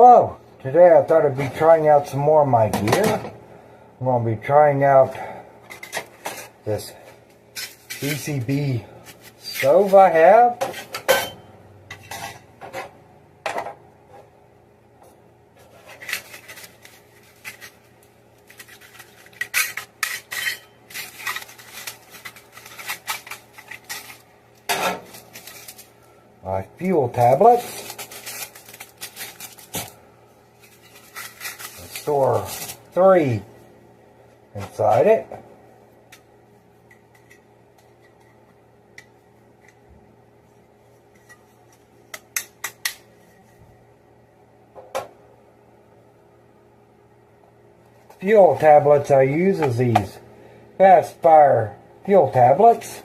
Hello, today I thought I'd be trying out some more of my gear. I'm going to be trying out this PCB stove I have. My fuel tablets. Store 3 inside it. Fuel tablets I use is these fast fire fuel tablets.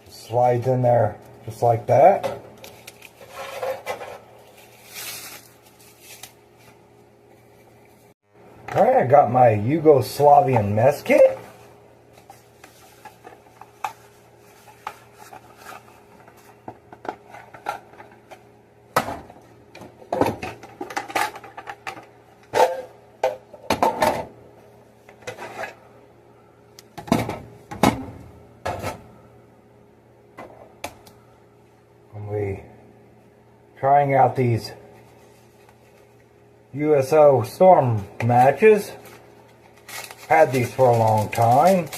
Slides in there just like that. Alright, I got my Yugoslavian mess kit. Trying out these USO storm matches. Had these for a long time.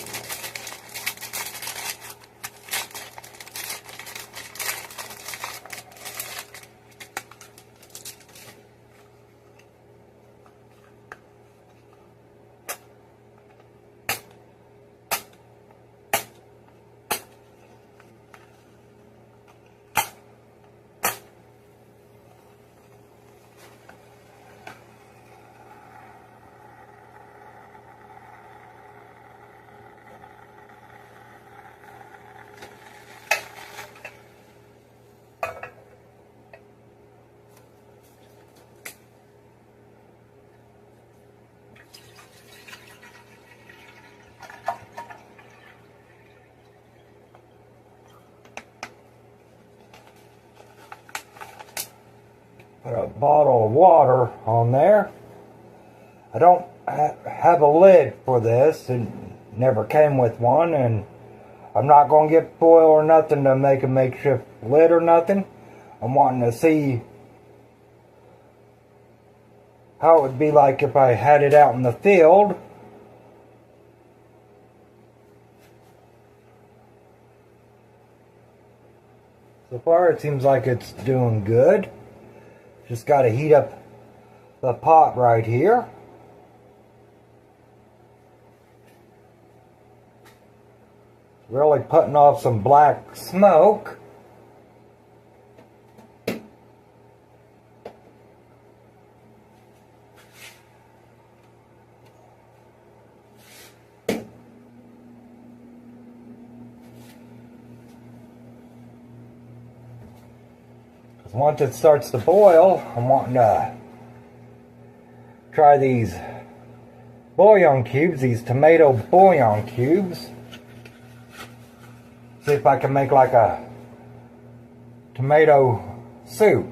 Put a bottle of water on there. I don't have a lid for this. It never came with one, and I'm not going to get foil or nothing to make a makeshift lid or nothing. I'm wanting to see how it would be like if I had it out in the field. So far it seems like it's doing good. Just got to heat up the pot right here. Really putting off some black smoke. Once it starts to boil, I'm wanting to try these bouillon cubes, these tomato bouillon cubes. See if I can make like a tomato soup.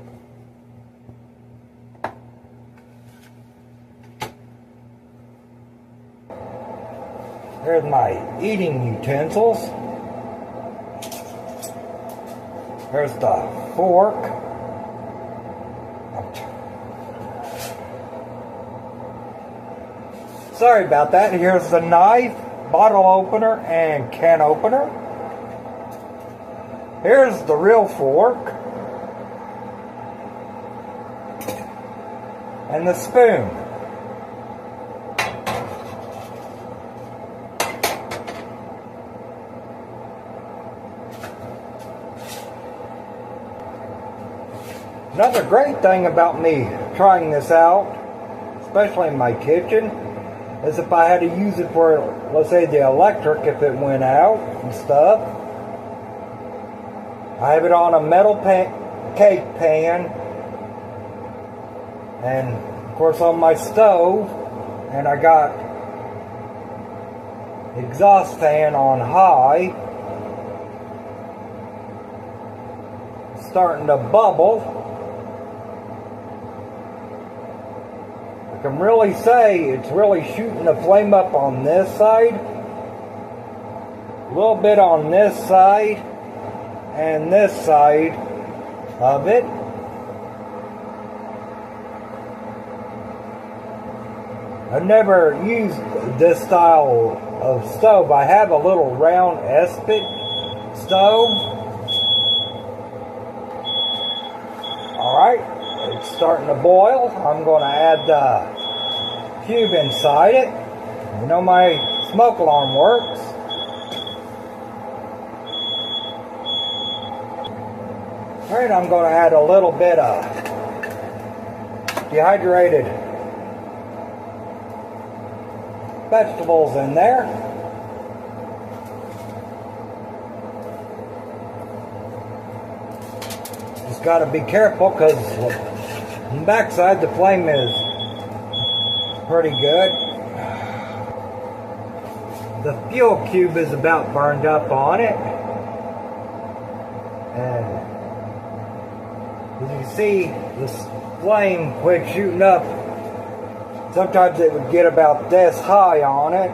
There's my eating utensils. There's the fork. Sorry about that. Here's the knife, bottle opener, and can opener. Here's the real fork. And the spoon. Another great thing about me trying this out, especially in my kitchen, is if I had to use it for, let's say, the electric, if it went out and stuff, I have it on a metal cake pan, and of course on my stove, and I got the exhaust fan on high. It's starting to bubble. I can really say it's really shooting the flame up on this side, a little bit on this side, and this side of it. I've never used this style of stove. I have a little round Espit stove. Alright, it's starting to boil. I'm going to add the cube inside it. You know my smoke alarm works. Alright, I'm going to add a little bit of dehydrated vegetables in there. Just got to be careful because on the backside the flame is pretty good. The fuel cube is about burned up on it, and as you see, this flame quit shooting up. Sometimes it would get about this high on it.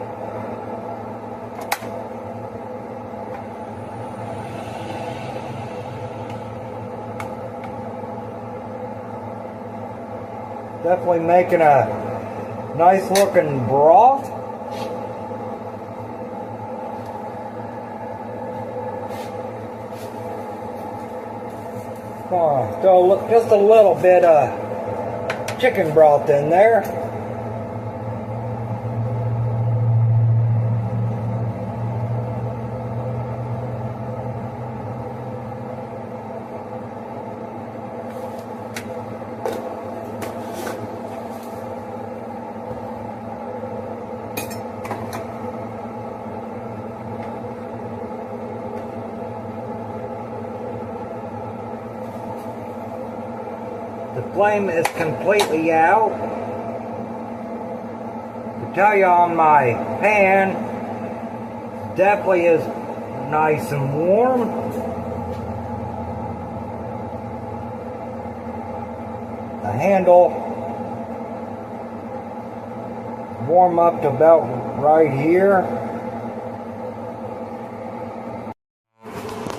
Definitely making a nice looking broth. Throw just a little bit of chicken broth in there. The flame is completely out. To tell you on my pan, definitely is nice and warm. The handle warm up to about right here.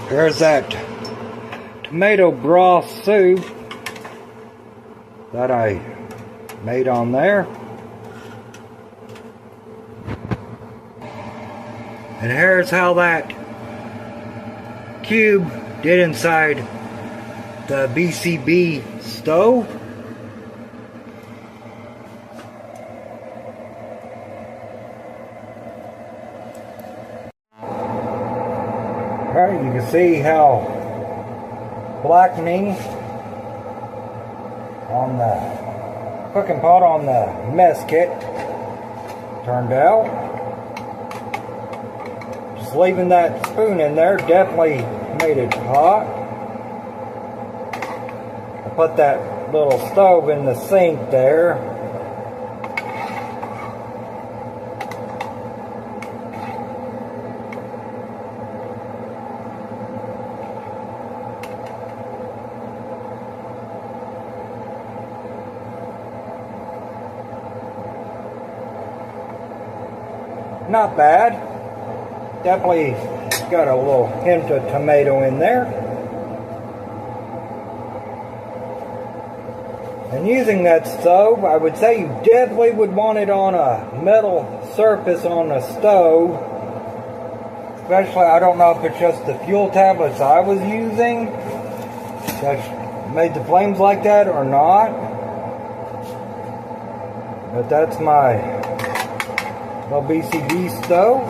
There's that tomato broth soup that I made on there. And here's how that cube did inside the BCB stove. Alright, you can see how blackening on the cooking pot on the mess kit turned out. Just leaving that spoon in there definitely made it hot. I put that little stove in the sink there. Not bad. Definitely got a little hint of tomato in there. And using that stove, I would say you definitely would want it on a metal surface on the stove. Especially, I don't know if it's just the fuel tablets I was using that made the flames like that or not. But that's my little BCB stove.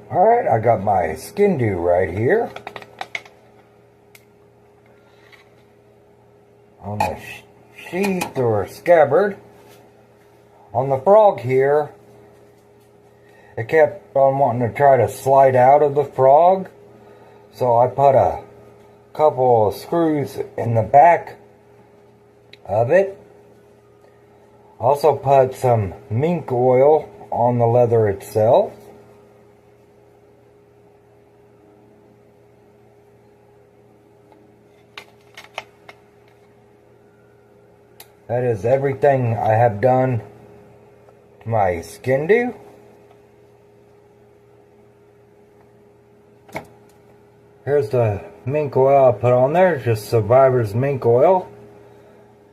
Alright, I got my skin dew right here. On the sheath or scabbard. On the frog here, it kept on wanting to try to slide out of the frog. So I put a couple of screws in the back of it. Also put some mink oil on the leather itself. That is everything I have done to my skin. Here's the mink oil I put on there, just Survivor's mink oil.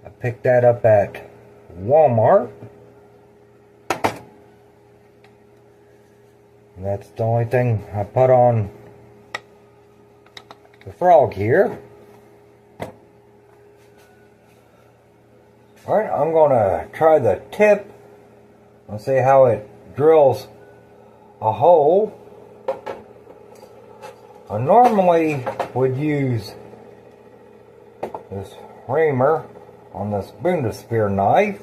I picked that up at Walmart. And that's the only thing I put on the frog here. Alright, I'm going to try the tip and see how it drills a hole. I normally would use this reamer on this Bundeswehr knife,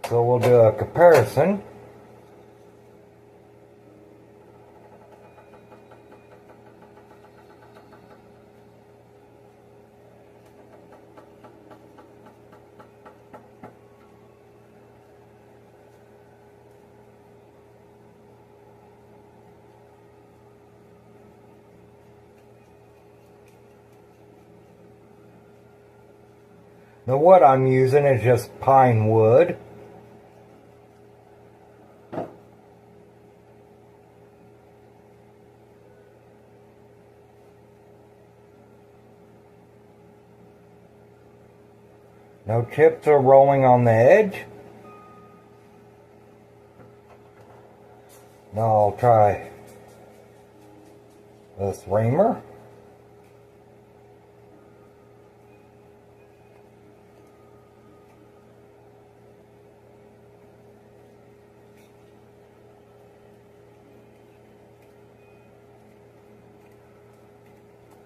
so we'll do a comparison. The wood I'm using is just pine wood. No chips are rolling on the edge. Now I'll try this reamer.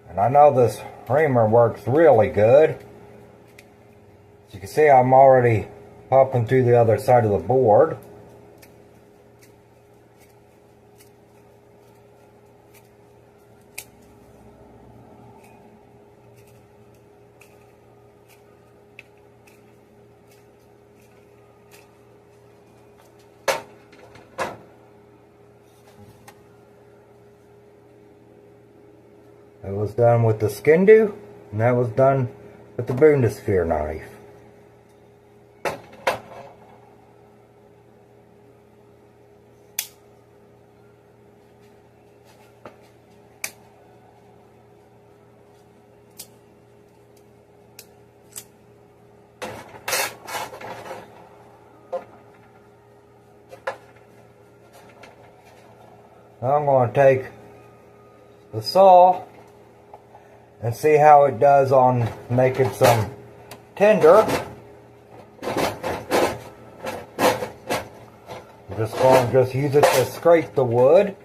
And I know this reamer works really good. As you can see, I'm already popping through the other side of the board. That was done with the skin and that was done with the Bundeswehr knife. Now I'm going to take the saw and see how it does on making some tinder. I'm just going to use it to scrape the wood.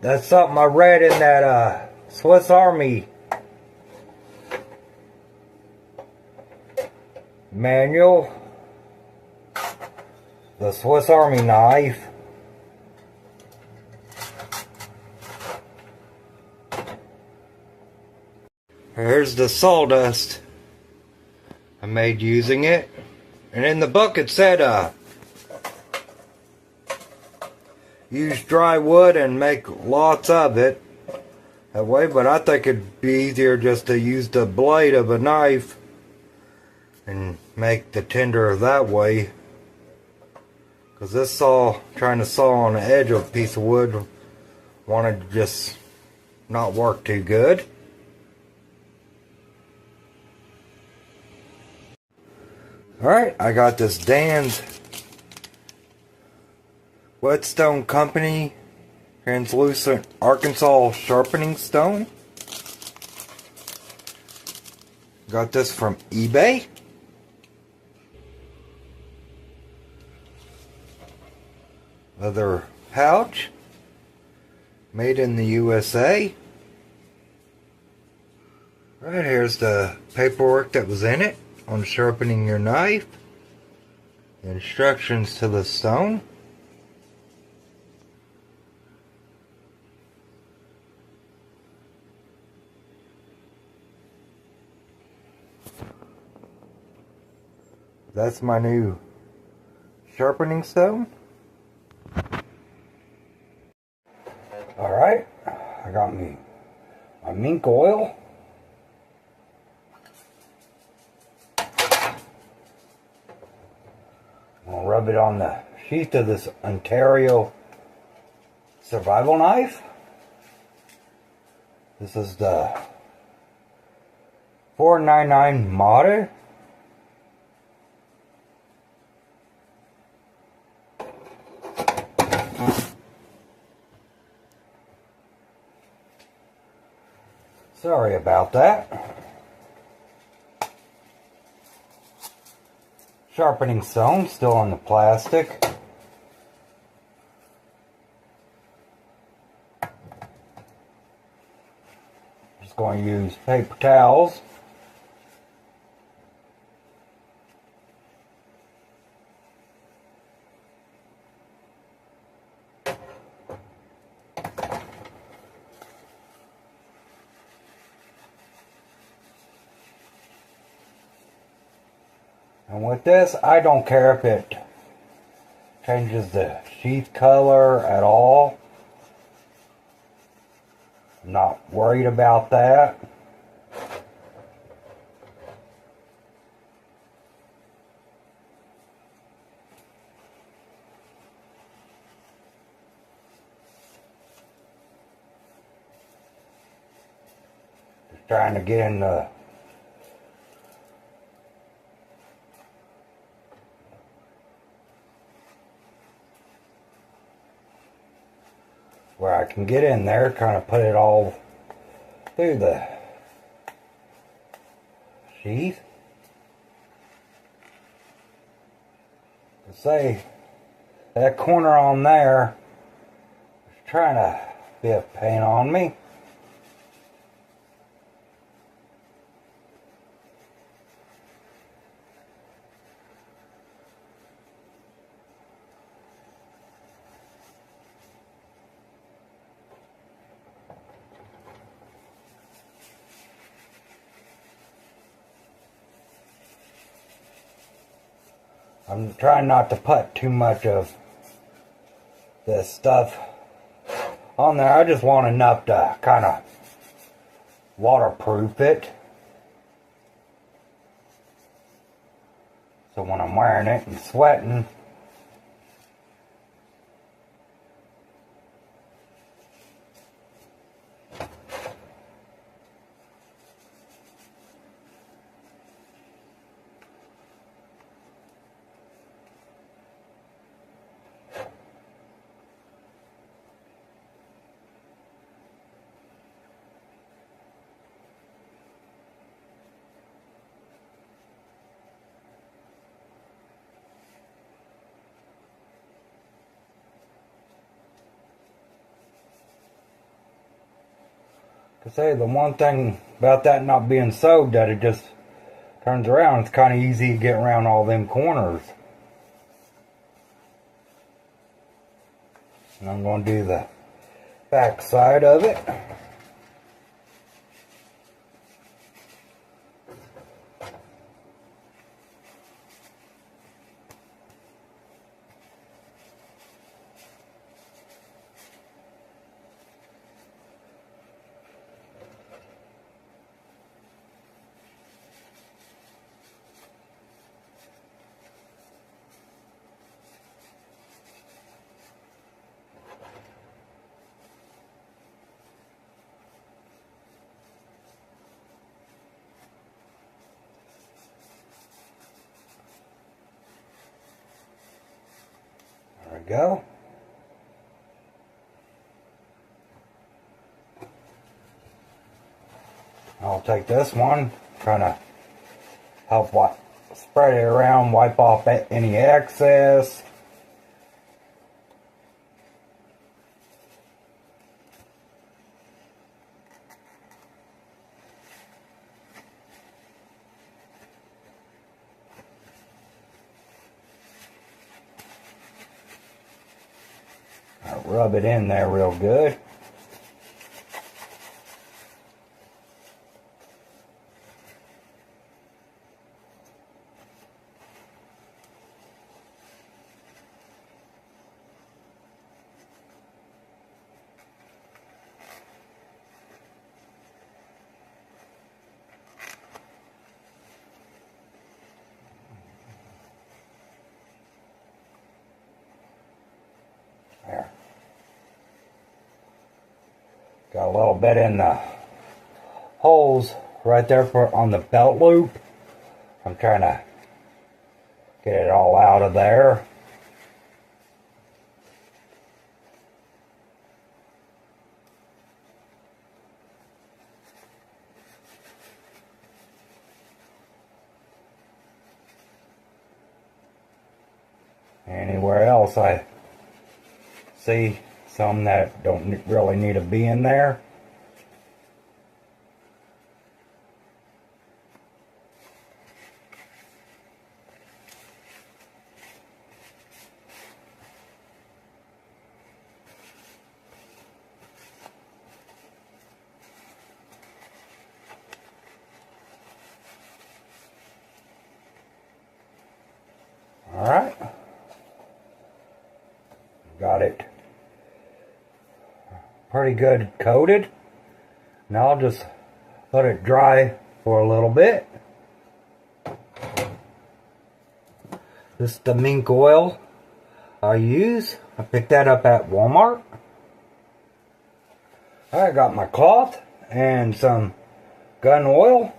That's something I read in that Swiss Army manual. The Swiss Army knife. Here's the sawdust I made using it. And in the book it said use dry wood and make lots of it that way, but I think it'd be easier just to use the blade of a knife and make the tinder that way, because this saw, trying to saw on the edge of a piece of wood, wanted to just not work too good. Alright, I got this Dan's Whetstone Company translucent Arkansas sharpening stone. Got this from eBay. other pouch. Made in the USA. Right, here's the paperwork that was in it on sharpening your knife. The instructions to the stone. That's my new sharpening stone. Alright, I got me my mink oil. I'm gonna rub it on the sheath of this Ontario survival knife. This is the 499 model. Sorry about that. Sharpening stone still on the plastic. Just going to use paper towels. And with this, I don't care if it changes the sheath color at all. I'm not worried about that. Just trying to get in the where I can get in there, kind of put it all through the sheath. Say that corner on there is trying to be a pain on me. I'm trying not to put too much of this stuff on there. I just want enough to kind of waterproof it. So when I'm wearing it and sweating, say the one thing about that not being sewed, that it just turns around. It's kind of easy to get around all them corners. And I'm going to do the back side of it. There we go. I'll take this one, kind of help spread it around, wipe off any excess. rub it in there real good. There. Got a little bit in the holes right there on the belt loop. I'm trying to get it all out of there. Anywhere else I see some that don't really need to be in there. All right. Got it pretty good coated. Now I'll just let it dry for a little bit. This is the mink oil I use. I picked that up at Walmart. I got my cloth and some gun oil.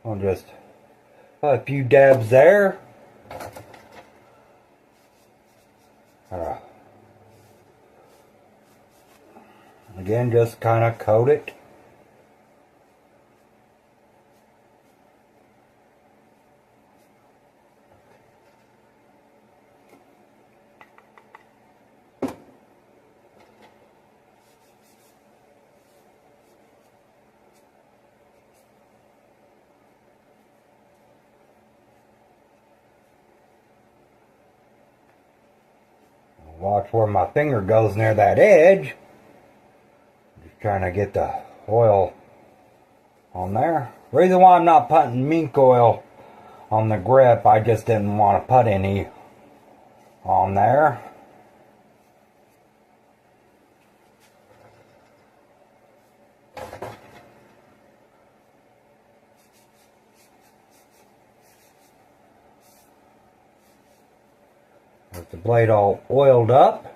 I'll just put a few dabs there. Again, just kind of coat it. Watch where my finger goes near that edge. Just trying to get the oil on there. Reason why I'm not putting mink oil on the grip, I just didn't want to put any on there. With the blade all oiled up.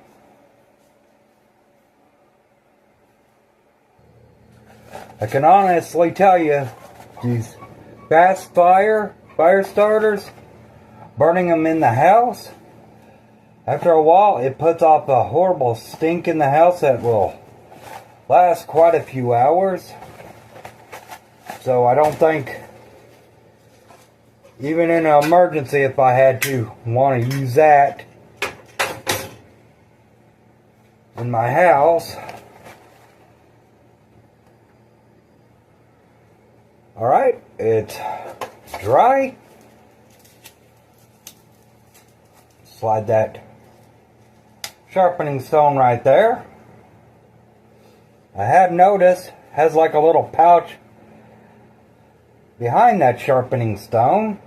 I can honestly tell you, these fast fire starters, burning them in the house, after a while it puts off a horrible stink in the house that will last quite a few hours. So I don't think, even in an emergency, if I had to want to use that in my house. Alright, it's dry. Slide that sharpening stone right there. I have noticed has like a little pouch behind that sharpening stone.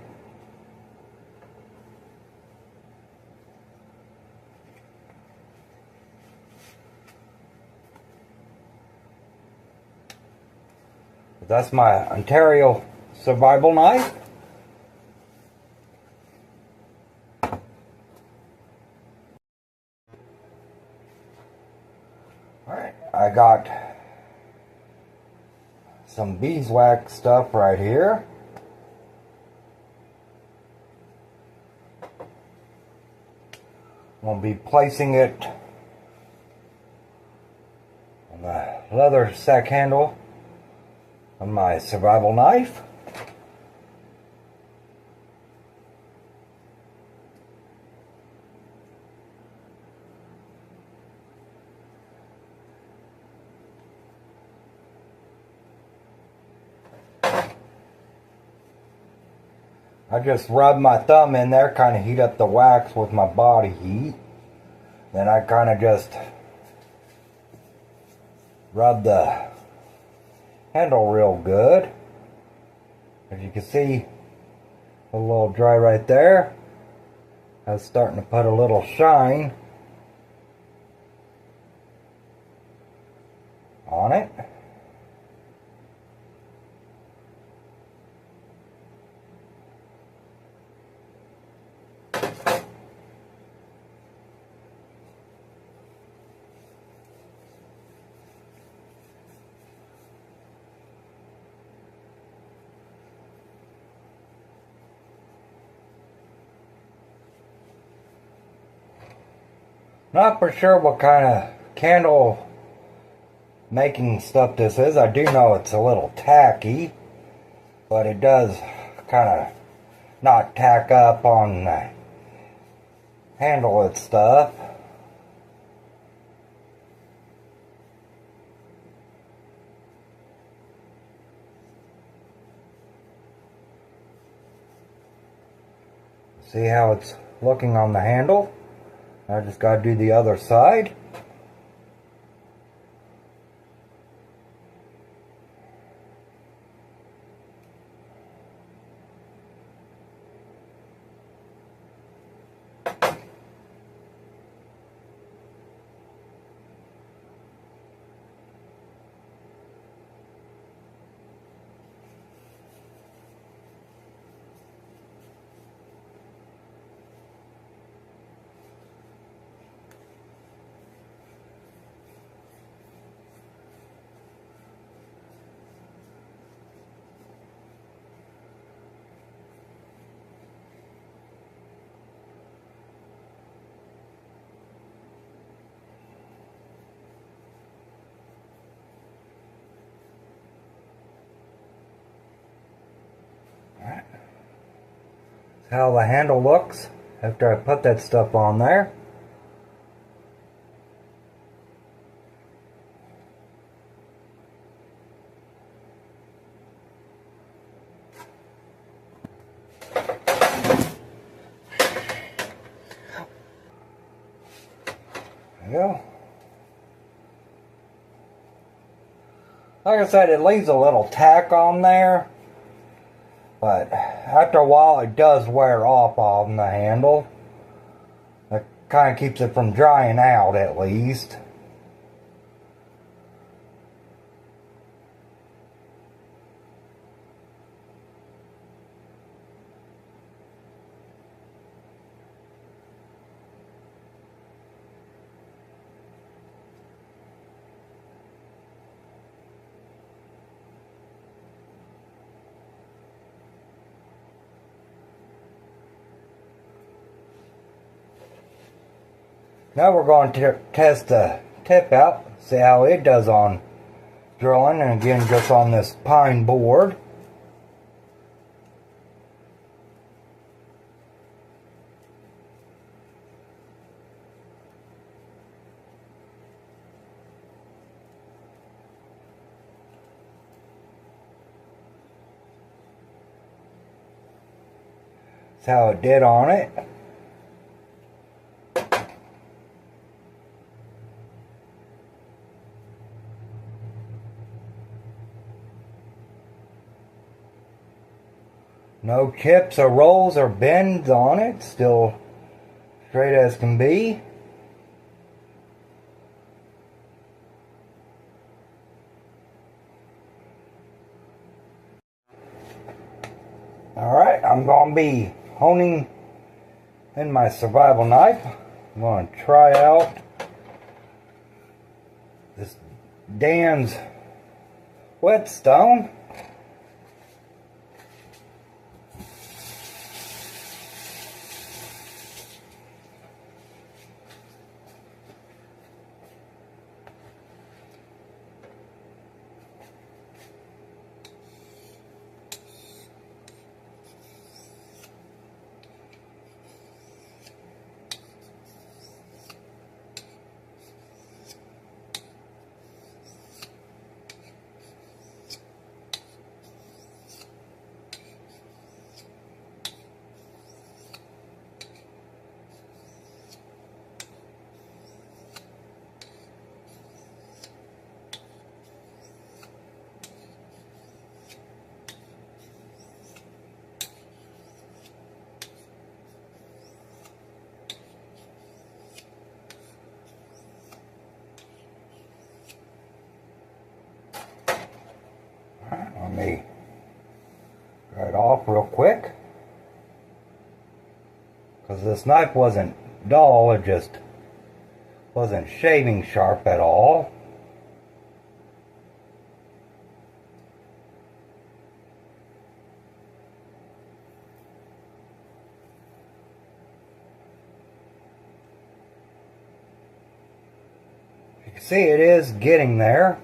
That's my Ontario survival knife. Alright, I got some beeswax stuff right here. I'm going to be placing it on the leather sack handle on my survival knife. I just rub my thumb in there, kind of heat up the wax with my body heat. Then I kind of just rub the handle real good. As you can see, a little dry right there. I was starting to put a little shine on it. Not for sure what kind of candle making stuff this is. I do know it's a little tacky, but it does kind of not tack up on the handle and stuff. See how it's looking on the handle? I just got to do the other side. How the handle looks after I put that stuff on there. There you go. Like I said, it leaves a little tack on there, but after a while it does wear off on the handle. It kind of keeps it from drying out at least. Now we're going to test the tip out, see how it does on drilling, and again just on this pine board. That's how it did on it. No chips or rolls or bends on it, still straight as can be. Alright, I'm going to be honing in my survival knife. I'm going to try out this Dan's whetstone. off real quick. Because this knife wasn't dull, it just wasn't shaving sharp at all. You can see it is getting there.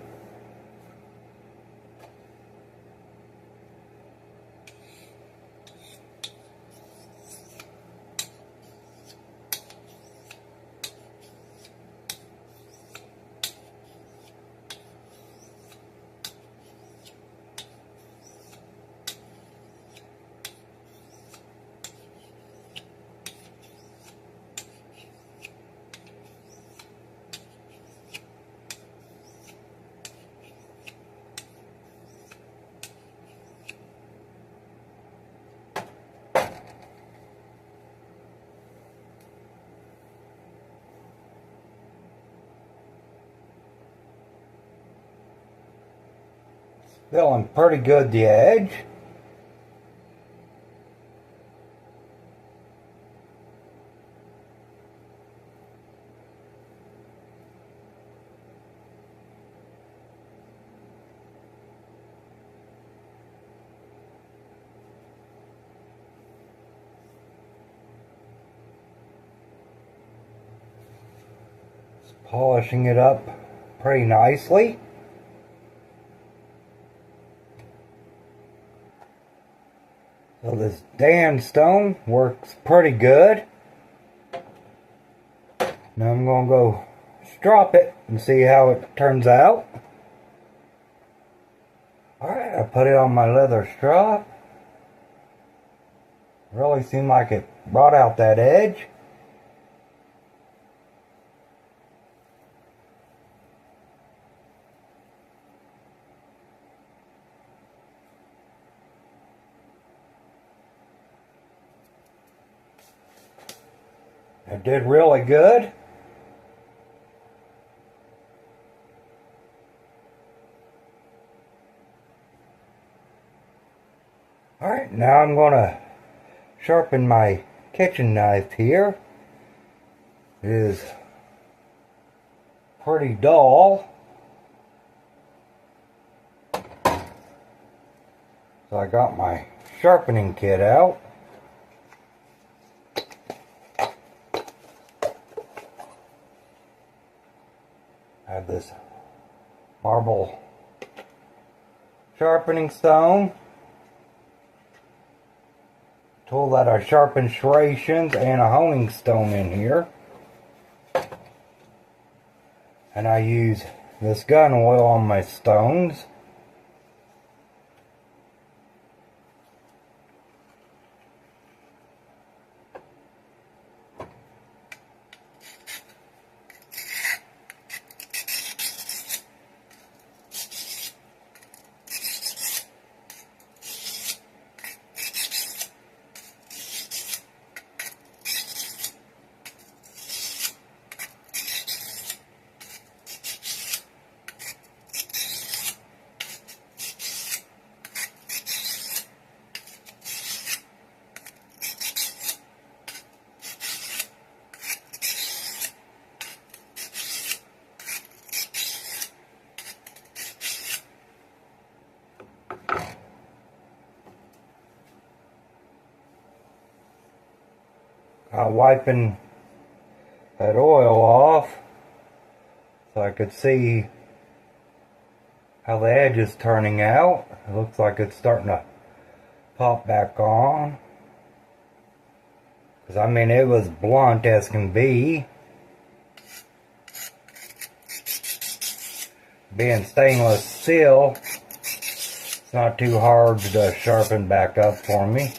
Feeling pretty good, the edge. Just polishing it up pretty nicely. So this Dan stone works pretty good. Now I'm going to go strop it and see how it turns out. Alright, I put it on my leather strop. Really seemed like it brought out that edge. It did really good. Alright, now I'm going to sharpen my kitchen knife here. It is pretty dull. So I got my sharpening kit out. I have this marble sharpening stone, tool that I sharpen serrations, and a honing stone in here. And I use this gun oil on my stones. Wiping that oil off so I could see how the edge is turning out. It looks like it's starting to pop back on. Because I mean, it was blunt as can be. Being stainless steel, it's not too hard to sharpen back up for me.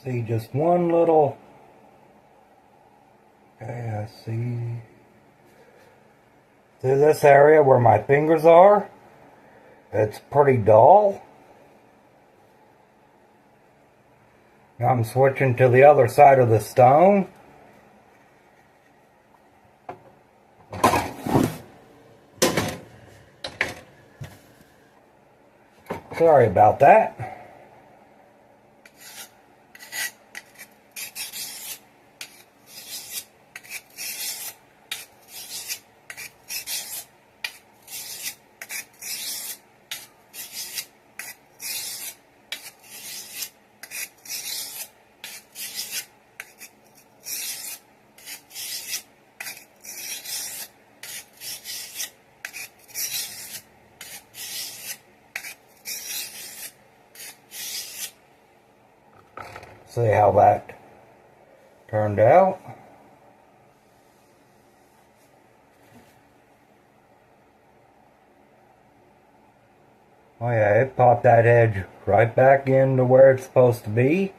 see just one little, okay, I see through this area where my fingers are, it's pretty dull. Now I'm switching to the other side of the stone. Sorry about that. See how that turned out. Oh yeah, it popped that edge right back into where it's supposed to be.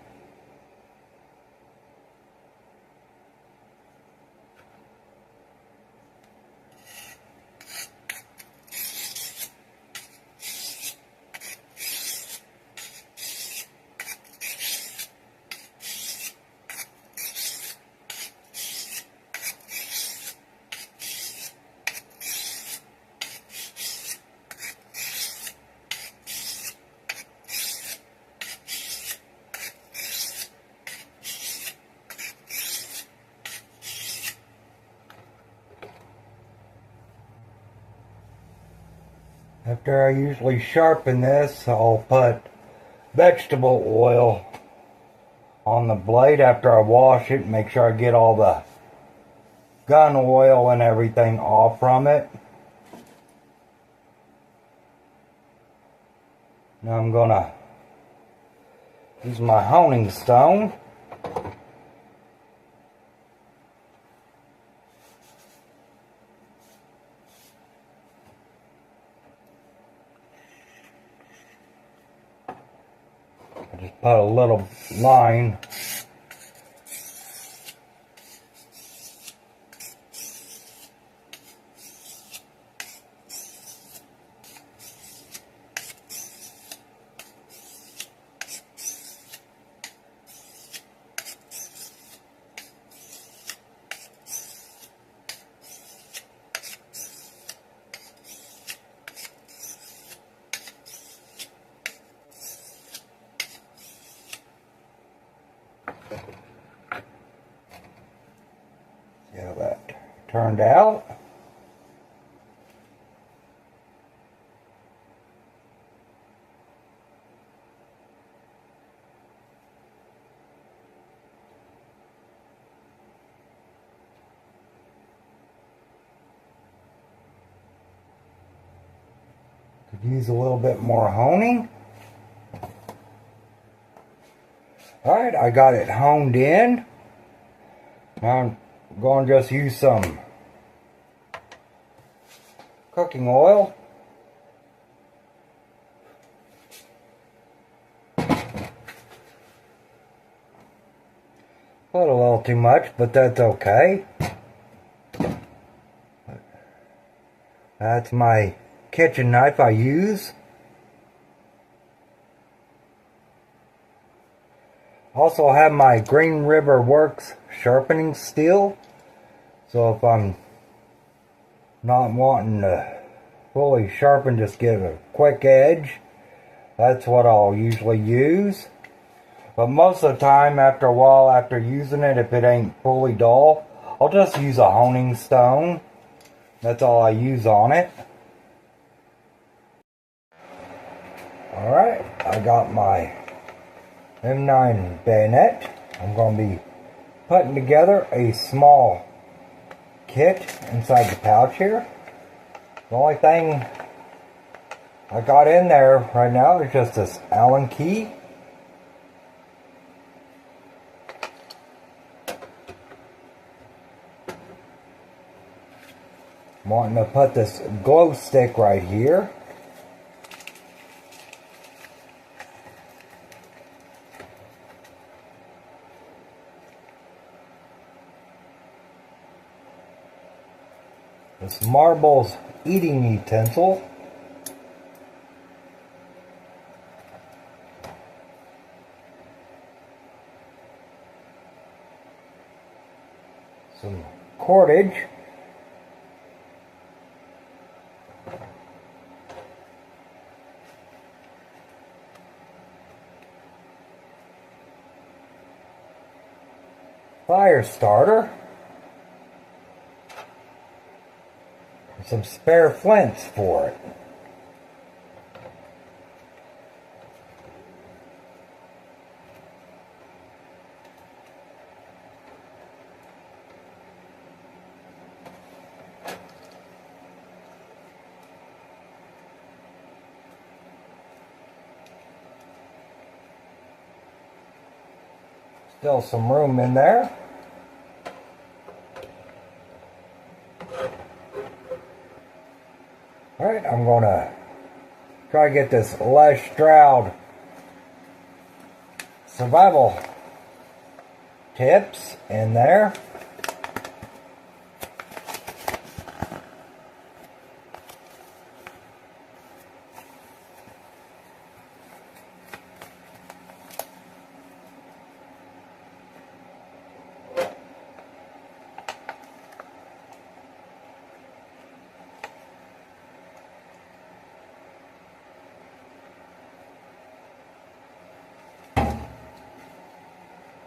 After I usually sharpen this, I'll put vegetable oil on the blade after I wash it. Make sure I get all the gun oil and everything off from it. Now I'm gonna use my honing stone. Just put a little line. See how that turned out. Could use a little bit more honing. Alright, I got it honed in. Now I'm going to just use some cooking oil. Put a little too much, but that's okay. That's my kitchen knife I use. Also have my Green River Works sharpening steel. So if I'm not wanting to fully sharpen, just give a quick edge, that's what I'll usually use. But most of the time, after a while, after using it, if it ain't fully dull, I'll just use a honing stone. That's all I use on it. Alright, I got my M9 bayonet. I'm going to be putting together a small kit inside the pouch here. The only thing I got in there right now is just this Allen key. I'm wanting to put this glow stick right here. This marbles eating utensil. Some cordage. Fire starter. And some spare flints for it. Still some room in there. Alright, I'm going to try to get this Les Stroud survival tips in there.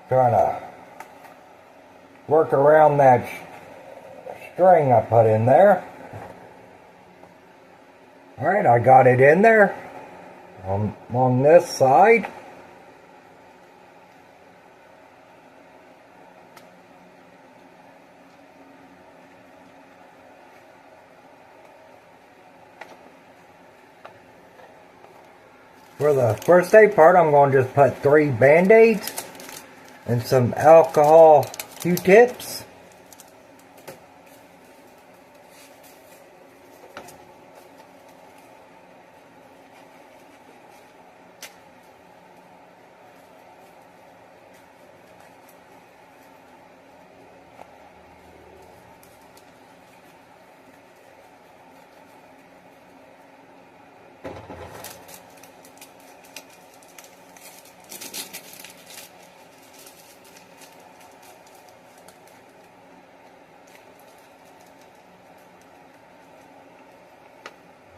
Trying to work around that string I put in there. Alright, I got it in there along this side. For the first aid part, I'm going to just put 3 Band-Aids and some alcohol Q-tips.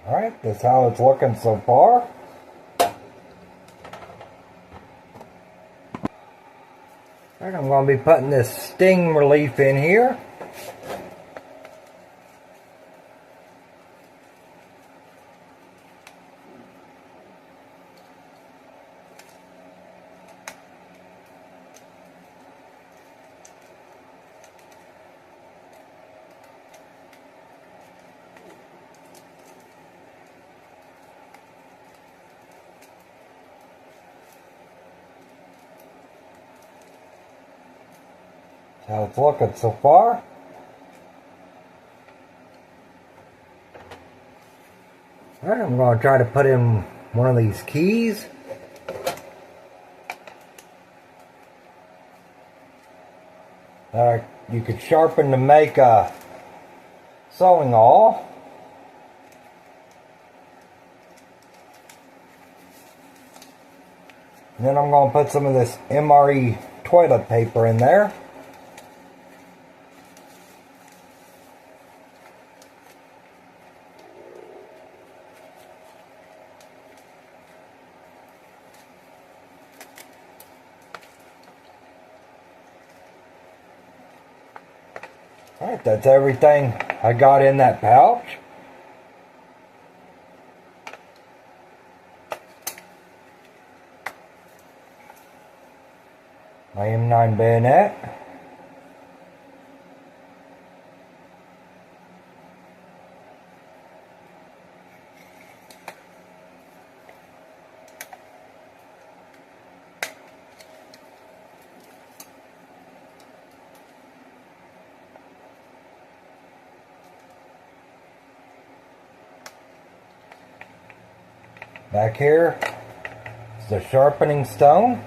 Alright, that's how it's looking so far. Alright, I'm going to be putting this sting relief in here. How it's looking so far. Alright, I'm going to try to put in one of these keys. You could sharpen to make a sewing awl. And then I'm going to put some of this MRE toilet paper in there. Alright, that's everything I got in that pouch. My M9 bayonet. Back here is the sharpening stone,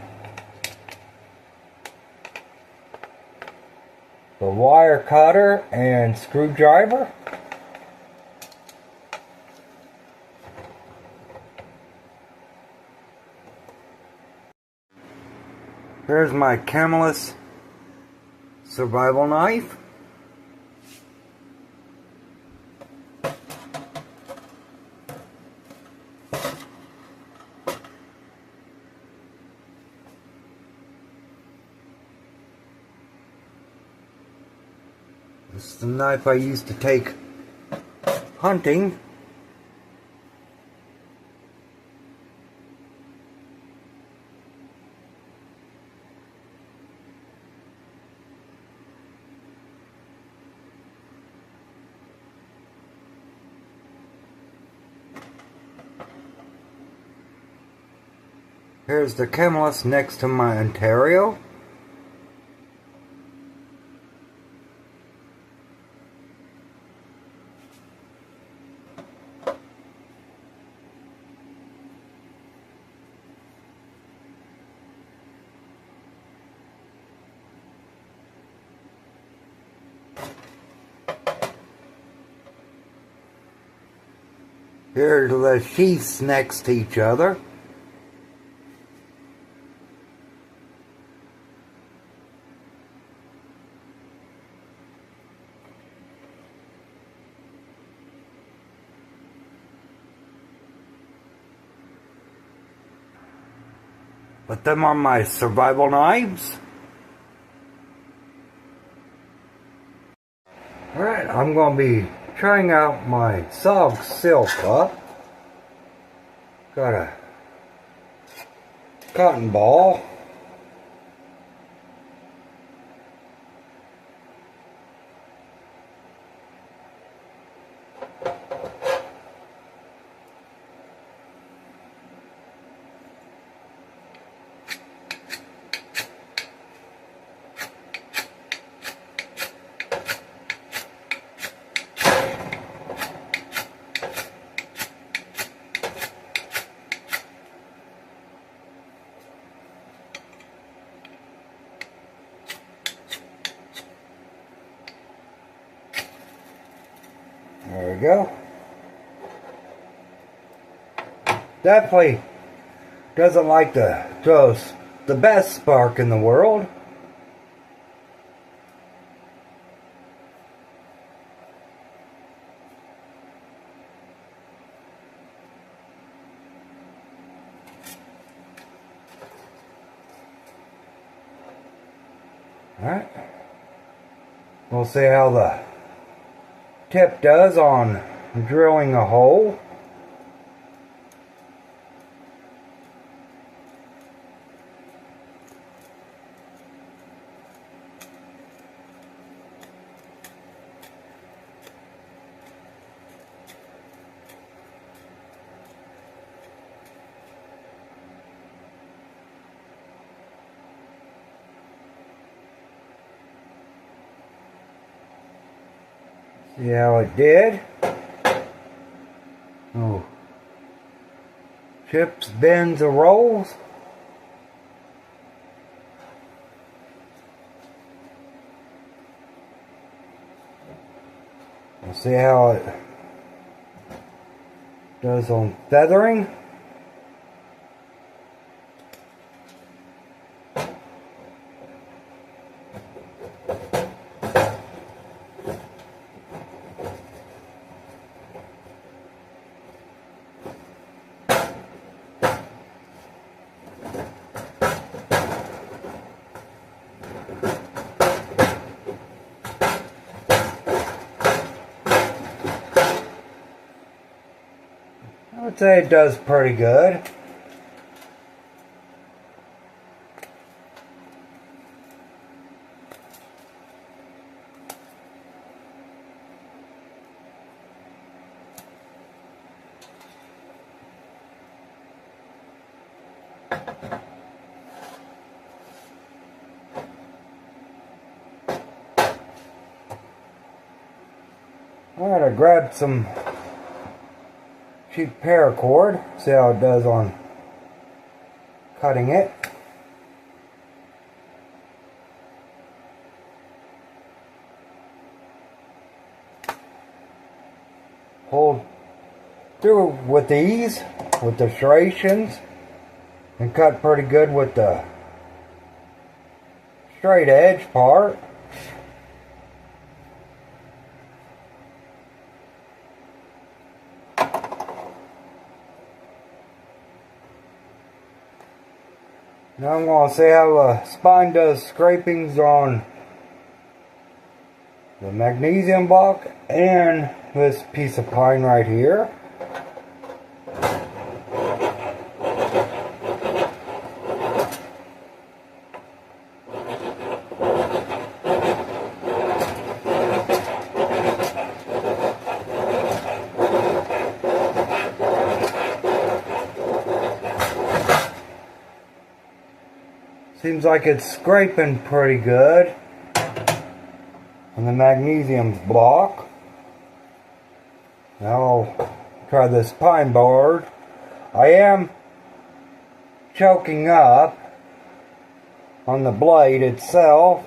the wire cutter and screwdriver, Here's my cameless survival knife. This is the knife I used to take hunting. Here's the camelus next to my Ontario. Here are the sheaths next to each other. But them are my survival knives. Alright, I'm going to be trying out my Sog Silka. Got a cotton ball. There we go. Definitely doesn't like to throw the best spark in the world. Alright. We'll see how the tip does on drilling a hole. See how it did? Oh. Chips, bends, or rolls. We'll see how it does on feathering. I would say it does pretty good. Alright, I grabbed some cheap paracord, see how it does on cutting it. Hold through with these, with the serrations, and cut pretty good with the straight edge part. Now I'm going to see how the spine does scrapings on the magnesium block and this piece of pine right here. Seems like it's scraping pretty good on the magnesium block. Now I'll try this pine board. I am choking up on the blade itself.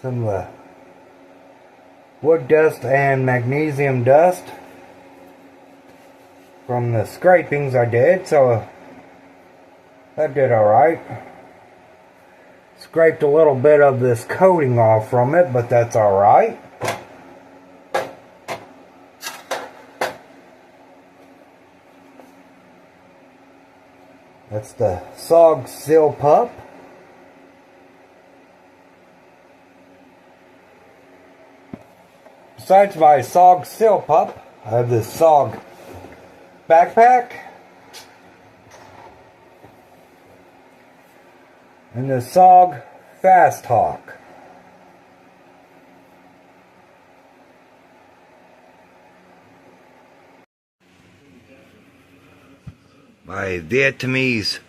Some of the wood dust and magnesium dust from the scrapings I did, so that did alright. Scraped a little bit of this coating off from it, but that's alright. That's the SOG Seal Pup. Besides my SOG Seal Pup, I have this SOG backpack and the SOG Fast Hawk. My Vietnamese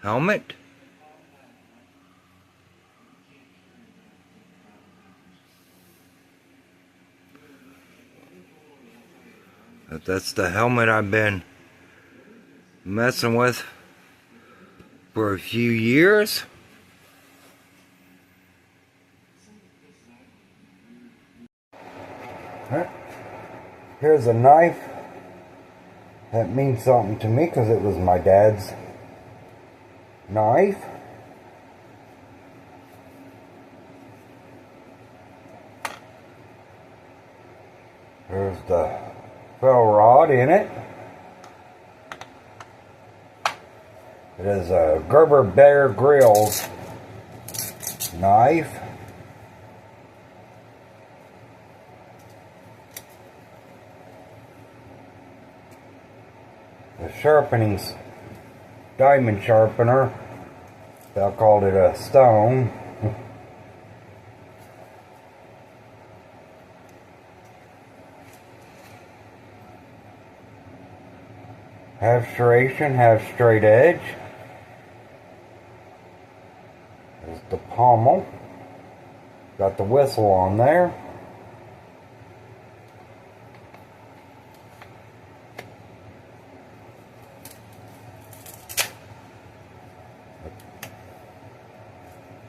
helmet. That's the helmet I've been messing with for a few years. Here's a knife. That means something to me because it was my dad's knife. There's the ferro rod in it. It is a Gerber Bear Grylls knife. The sharpening diamond sharpener. I called it a stone. Half serration, half straight edge. There's the pommel. Got the whistle on there.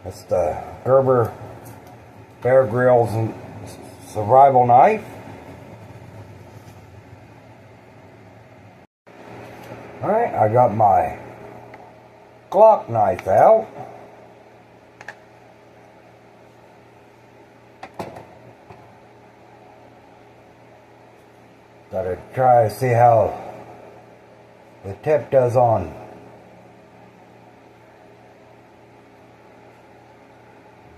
That's the Gerber Bear Grylls survival knife. Alright, I got my Glock knife out. Gotta try to see how the tip does on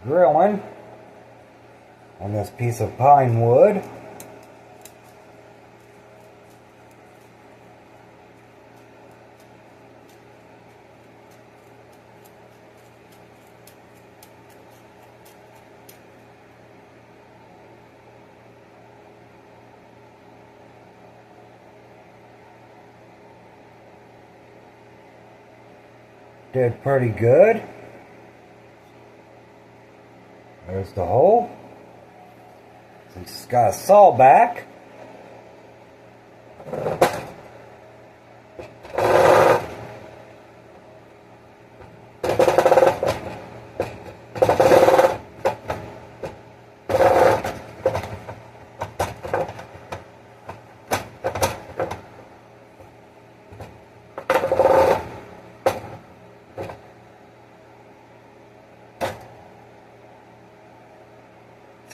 drilling on this piece of pine wood. did pretty good. There's the hole. It's got a saw back.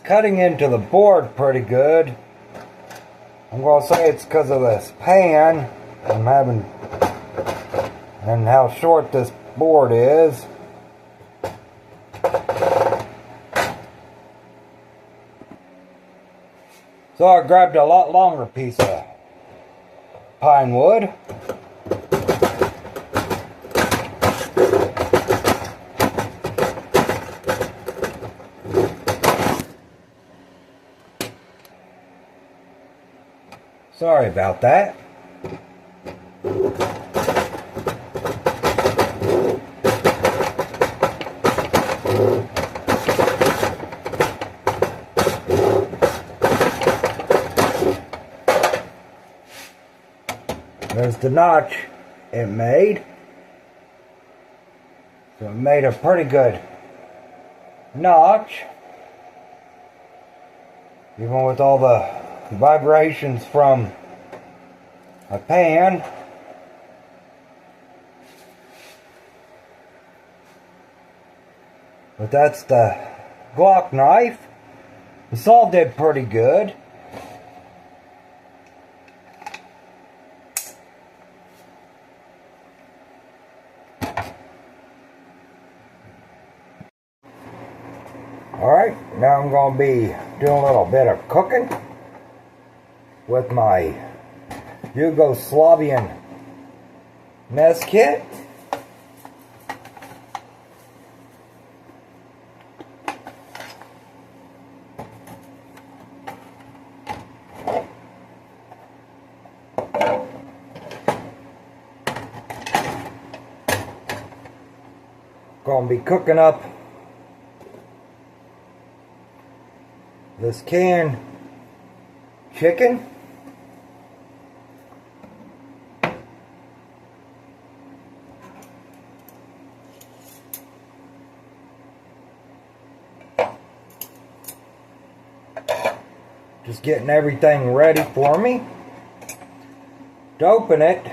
Cutting into the board pretty good. I'm going to say it's because of this pan I'm having and how short this board is. So I grabbed a lot longer piece of pine wood. Sorry about that. There's the notch it made. So it made a pretty good notch. Even with all the vibrations from a pan. But that's the Glock knife. The saw did pretty good. Alright, now I'm going to be doing a little bit of cooking with my Yugoslavian mess kit. Gonna be cooking up this canned chicken. Just getting everything ready for me to open it.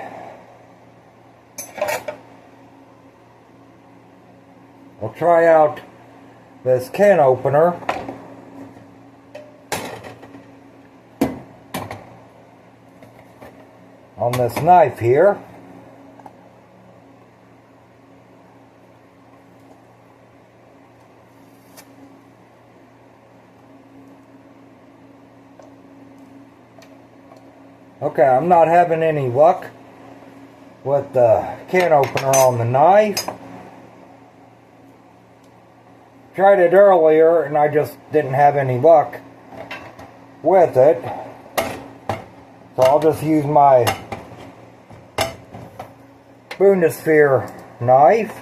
I'll try out this can opener. On this knife here. Okay, I'm not having any luck with the can opener on the knife. Tried it earlier and I just didn't have any luck with it. So I'll just use my Bundeswehr knife.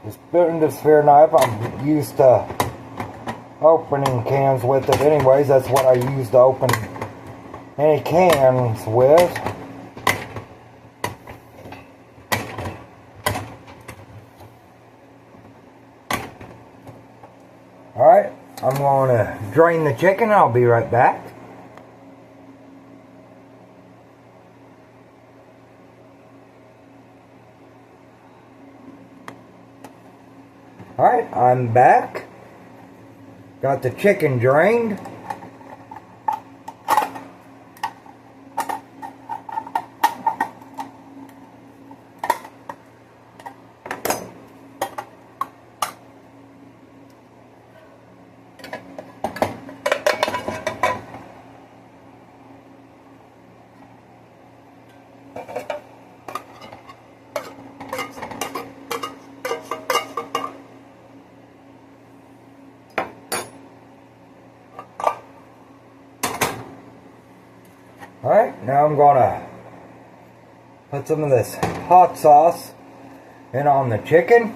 This Bundeswehr knife, I'm used to opening cans with it anyways. That's what I use to open any cans with. Alright, I'm going to drain the chicken. I'll be right back. Alright, I'm back. Got the chicken drained. Alright, now I'm gonna put some of this hot sauce in on the chicken.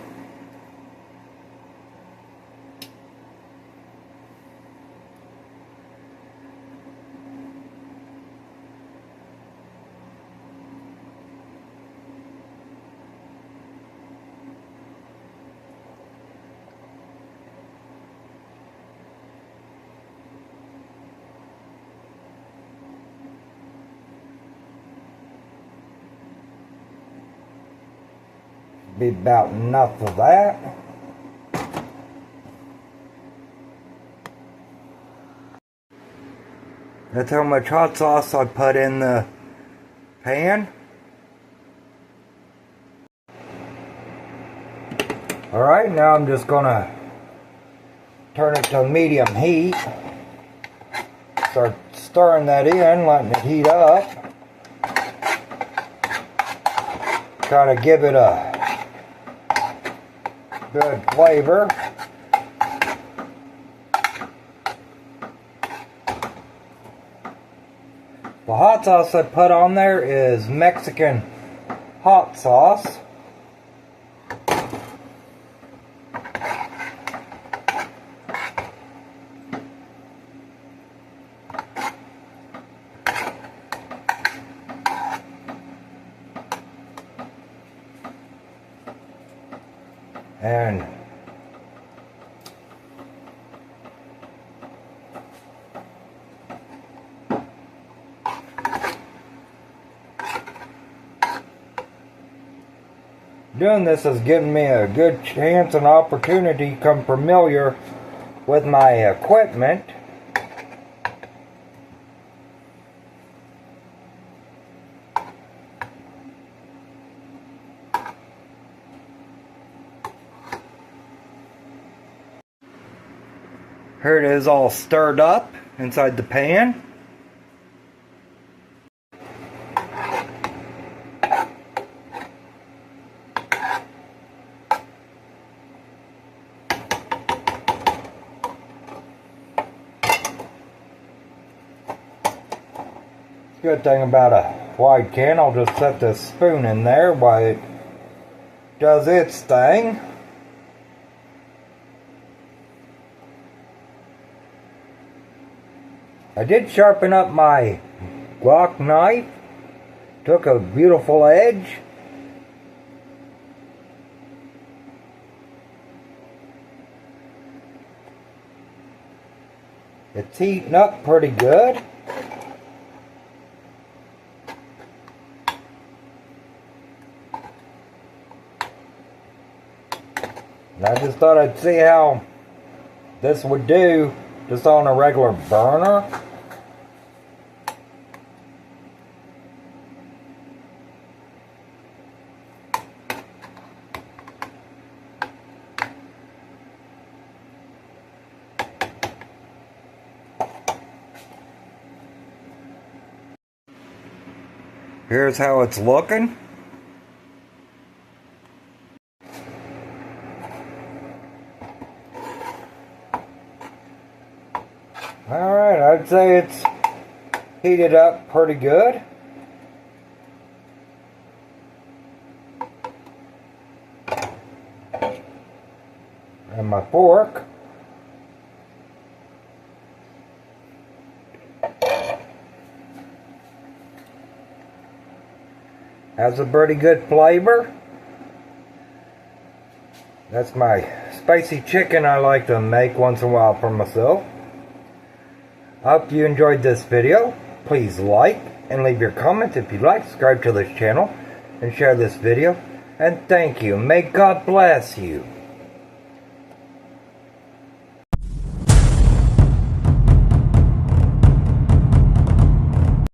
Be about enough of that. That's how much hot sauce I put in the pan. Alright, now I'm just gonna turn it to medium heat. Start stirring that in, letting it heat up. Kind of give it a good flavor. The hot sauce I put on there is Mexican hot sauce. And doing this has given me a good chance and opportunity to become familiar with my equipment. Here it is, all stirred up inside the pan. Good thing about a wide can, I'll just set this spoon in there while it does its thing. I did sharpen up my guac knife. Took a beautiful edge. It's heating up pretty good. And I just thought I'd see how this would do just on a regular burner. Here's how it's looking. Alright, I'd say it's heated up pretty good. And my fork. Has a pretty good flavor. That's my spicy chicken I like to make once in a while for myself. I hope you enjoyed this video. Please like and leave your comments if you'd like. Subscribe to this channel and share this video. And thank you. May God bless you.